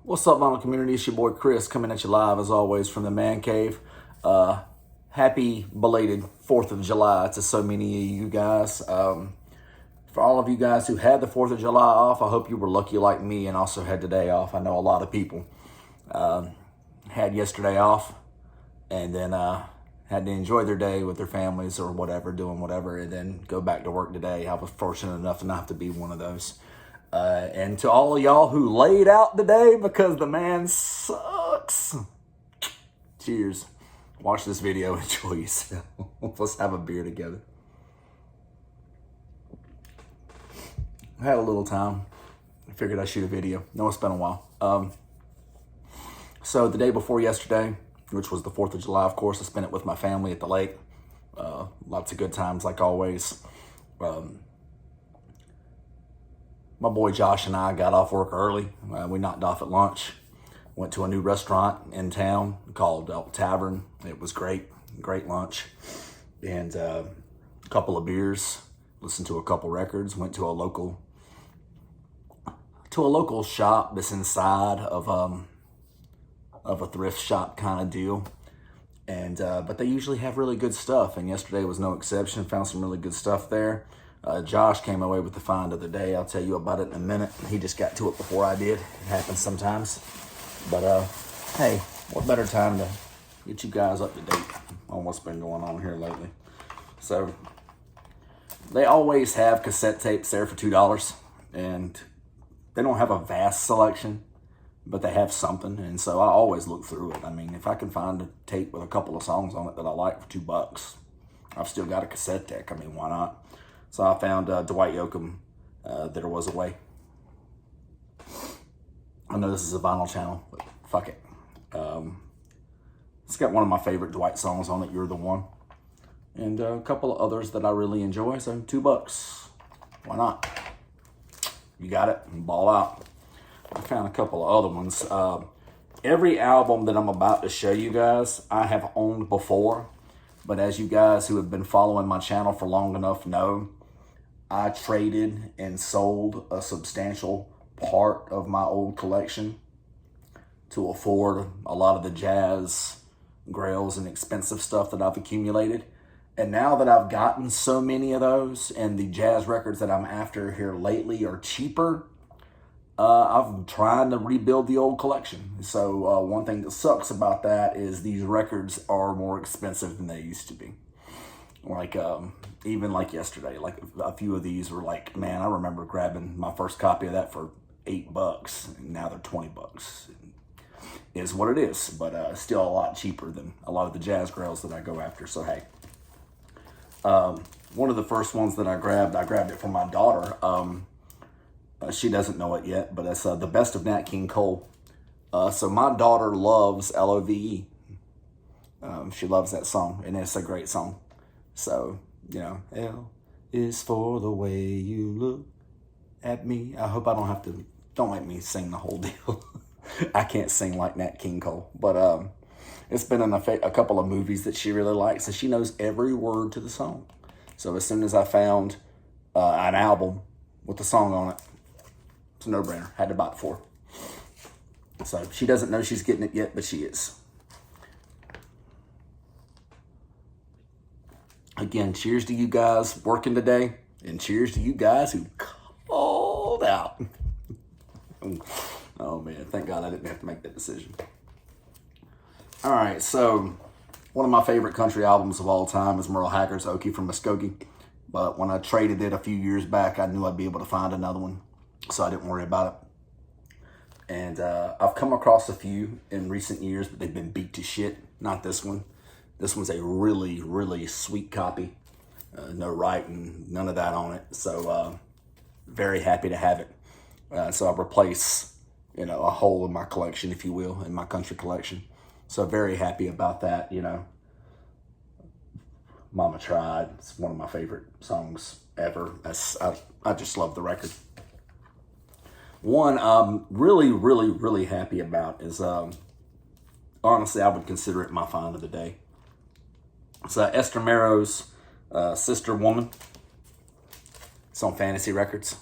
What's up, vinyl community? It's your boy Chris coming at you live as always from the Man Cave. Happy belated 4th of July to so many of you guys. For all of you guys who had the 4th of July off, I hope you were lucky like me and also had today off. I know a lot of people had yesterday off and then had to enjoy their day with their families or whatever, doing whatever, and then go back to work today. I was fortunate enough to not have to be one of those. And to all of y'all who laid out today because the man sucks, cheers. Watch this video, enjoy yourself. Let's have a beer together. I had a little time. I figured I'd shoot a video. No, it's been a while. So the day before yesterday, which was the 4th of July, of course, I spent it with my family at the lake. Lots of good times, like always. My boy Josh and I got off work early. We knocked off at lunch. Went to a new restaurant in town called Elk Tavern. It was great, great lunch. And a couple of beers, listened to a couple records, went to a local shop that's inside of a thrift shop kind of deal. And but they usually have really good stuff, and yesterday was no exception. Found some really good stuff there. Josh came away with the find of the day. I'll tell you about it in a minute. He just got to it before I did. It happens sometimes. But hey, what better time to get you guys up to date on what's been going on here lately. So they always have cassette tapes there for $2, and they don't have a vast selection, but they have something, and so I always look through it. I mean, if I can find a tape with a couple of songs on it that I like for $2, I've still got a cassette deck. I mean, why not? So I found Dwight Yoakam, There Was a Way. I know this is a vinyl channel, but fuck it. It's got one of my favorite Dwight songs on it, You're the One. And a couple of others that I really enjoy, so $2. Why not? You got it, ball out. I found a couple of other ones. Every album that I'm about to show you guys, I have owned before. But as you guys who have been following my channel for long enough know, I traded and sold a substantial part of my old collection to afford a lot of the jazz, grails, and expensive stuff that I've accumulated. And now that I've gotten so many of those and the jazz records that I'm after here lately are cheaper, I'm trying to rebuild the old collection. So one thing that sucks about that is these records are more expensive than they used to be. Like, even like yesterday, like a few of these were like, man, I remember grabbing my first copy of that for $8, and now they're $20. It is what it is, but still a lot cheaper than a lot of the jazz grails that I go after. So hey, one of the first ones that I grabbed it for my daughter. She doesn't know it yet, but it's The Best of Nat King Cole. So my daughter loves L-O-V-E. She loves that song, and it's a great song. So, you know, L is for the way you look at me. I hope I don't have to, don't make me sing the whole deal. I can't sing like Nat King Cole, but it's been in a couple of movies that she really likes, and she knows every word to the song. So as soon as I found an album with the song on it, it's a no-brainer. Had to buy it for her. So she doesn't know she's getting it yet, but she is. Again, cheers to you guys working today, and cheers to you guys who called out. Oh man, thank God I didn't have to make that decision. All right, so one of my favorite country albums of all time is Merle Haggard's Okie from Muskogee. But when I traded it a few years back, I knew I'd be able to find another one, so I didn't worry about it. And I've come across a few in recent years, but they've been beat to shit. Not this one. This one's a really, really sweet copy. No writing, none of that on it. So very happy to have it. So I replace, you know, a hole in my collection, if you will, in my country collection. So very happy about that, you know. Mama Tried. It's one of my favorite songs ever. I just love the record. One I'm really, really, really happy about is, honestly, I would consider it my find of the day. It's Esther Marrow's Sister Woman. It's on Fantasy Records.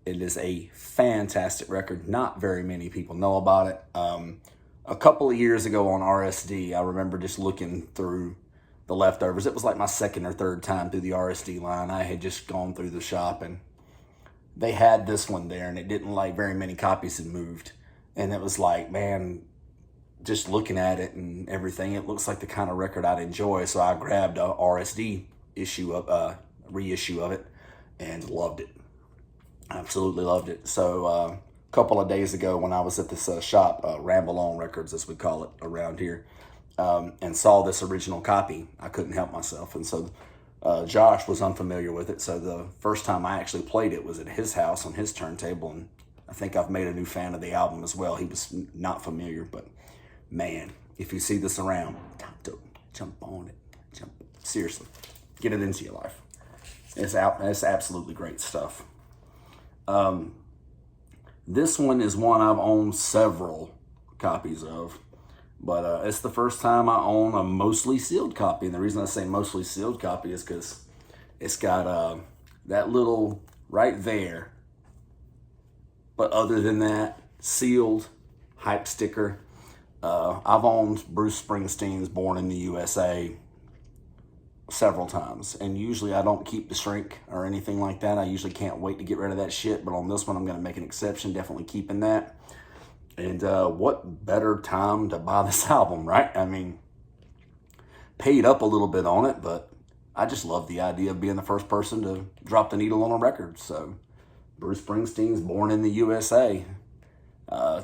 It is a fantastic record. Not very many people know about it. A couple of years ago on RSD, I remember just looking through the leftovers. It was like my second or third time through the RSD line. I had just gone through the shop and they had this one there, and it didn't like very many copies had moved. And it was like, man, just looking at it and everything, it looks like the kind of record I'd enjoy. So I grabbed a RSD reissue of it and loved it. Absolutely loved it. So a couple of days ago when I was at this shop, Ramble On Records, as we call it around here, and saw this original copy, I couldn't help myself. And so Josh was unfamiliar with it. So the first time I actually played it was at his house on his turntable. And I think I've made a new fan of the album as well. He was not familiar, but man, if you see this around, jump on it. Seriously, get it into your life. It's absolutely great stuff. This one is one I've owned several copies of, but it's the first time I own a mostly sealed copy. And the reason I say mostly sealed copy is because it's got that little right there. But other than that, sealed hype sticker. I've owned Bruce Springsteen's Born in the USA several times, and usually I don't keep the shrink or anything like that. I usually can't wait to get rid of that shit, but on this one I'm going to make an exception, definitely keeping that. And what better time to buy this album, right? I mean, paid up a little bit on it, but I just love the idea of being the first person to drop the needle on a record. So Bruce Springsteen's Born in the USA.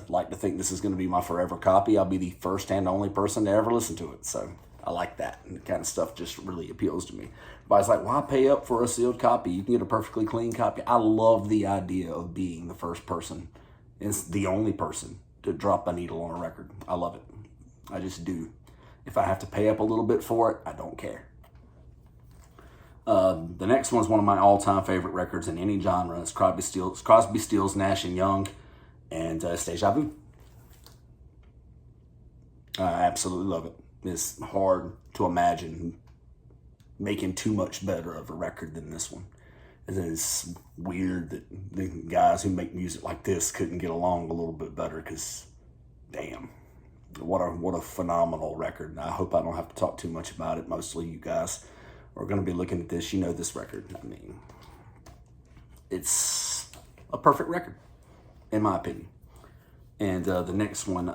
Like to think this is going to be my forever copy. I'll be the first and only person to ever listen to it. So I like that. And the kind of stuff just really appeals to me. Everybody's like, why pay up for a sealed copy? You can get a perfectly clean copy. I love the idea of being the first person. It's the only person to drop a needle on a record. I love it. I just do. If I have to pay up a little bit for it, I don't care. The next one is one of my all-time favorite records in any genre. It's Crosby, Stills, Nash & Young, and it's Deja Vu. I absolutely love it. It's hard to imagine making too much better of a record than this one. It's weird that the guys who make music like this couldn't get along a little bit better, because damn, what a phenomenal record. I hope I don't have to talk too much about it. Mostly you guys are going to be looking at this. You know this record. I mean, it's a perfect record, in my opinion. And the next one,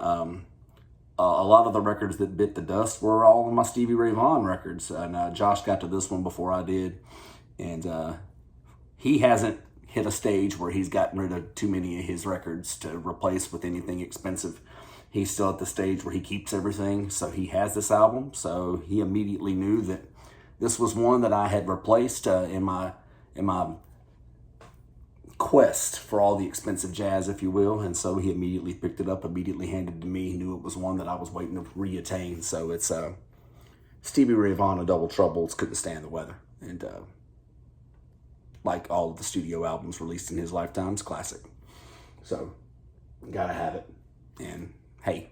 a lot of the records that bit the dust were all of my Stevie Ray Vaughan records. And Josh got to this one before I did. And he hasn't hit a stage where he's gotten rid of too many of his records to replace with anything expensive. He's still at the stage where he keeps everything. So he has this album. So he immediately knew that this was one that I had replaced in my quest for all the expensive jazz, if you will. And so he immediately picked it up, immediately handed it to me. He knew it was one that I was waiting to reattain. So it's Stevie Ray Vaughan and Double Troubles Couldn't Stand the Weather. And like all of the studio albums released in his lifetime, it's classic. So gotta have it. And hey,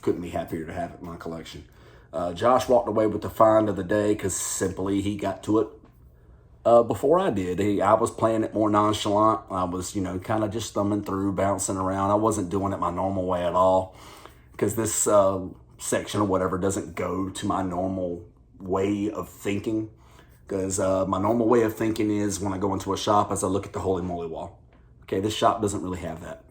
couldn't be happier to have it in my collection. Josh walked away with the find of the day because simply he got to it before I did. I was playing it more nonchalant. I was, kind of just thumbing through, bouncing around. I wasn't doing it my normal way at all, because this section or whatever doesn't go to my normal way of thinking. Because my normal way of thinking is when I go into a shop, as I look at the Holy Moly wall. Okay, this shop doesn't really have that.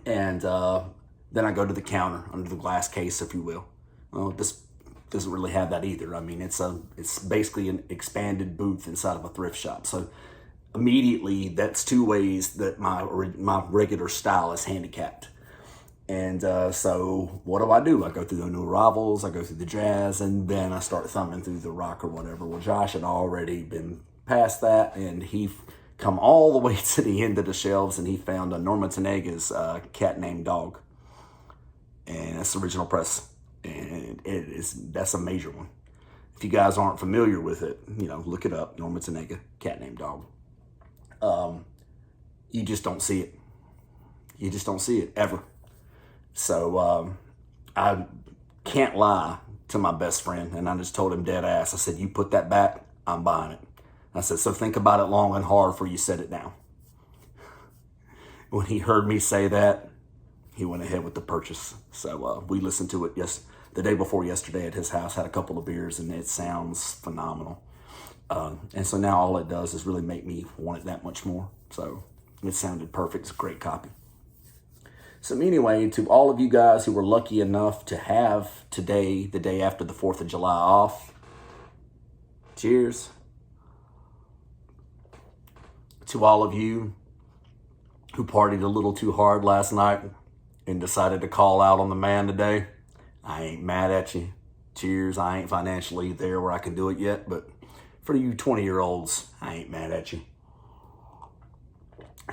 And then I go to the counter under the glass case, if you will. Well, this doesn't really have that either. I mean, it's basically an expanded booth inside of a thrift shop. So immediately, that's two ways that my regular style is handicapped. And so what do? I go through the new arrivals, I go through the jazz, and then I start thumbing through the rock or whatever. Well, Josh had already been past that, and he come all the way to the end of the shelves, and he found a Norma Tanega's Cat Named Dog. And that's the original press. And that's a major one. If you guys aren't familiar with it, look it up. Norma Tanega, Cat Named Dog. You just don't see it. You just don't see it ever. So I can't lie to my best friend, and I just told him dead ass. I said, you put that back, I'm buying it. I said, so think about it long and hard before you set it down. when he heard me say that, he went ahead with the purchase. So we listened to it the day before yesterday at his house, had a couple of beers, and it sounds phenomenal. And so now all it does is really make me want it that much more. So it sounded perfect. It's a great copy. So anyway, to all of you guys who were lucky enough to have today, the day after the 4th of July, off, cheers. To all of you who partied a little too hard last night and decided to call out on the man today, I ain't mad at you. Cheers. I ain't financially there where I can do it yet, but for you 20-year-olds, I ain't mad at you.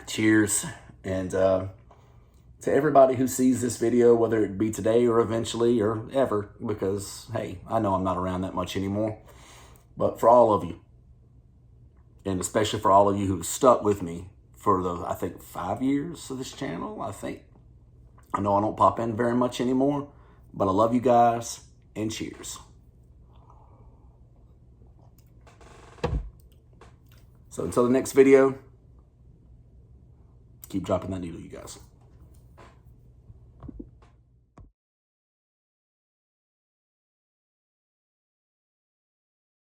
Cheers. And to everybody who sees this video, whether it be today or eventually or ever, because, hey, I know I'm not around that much anymore, but for all of you, and especially for all of you who stuck with me for the, I think, 5 years of this channel, I know I don't pop in very much anymore, but I love you guys, and cheers. So until the next video, keep dropping that needle, you guys.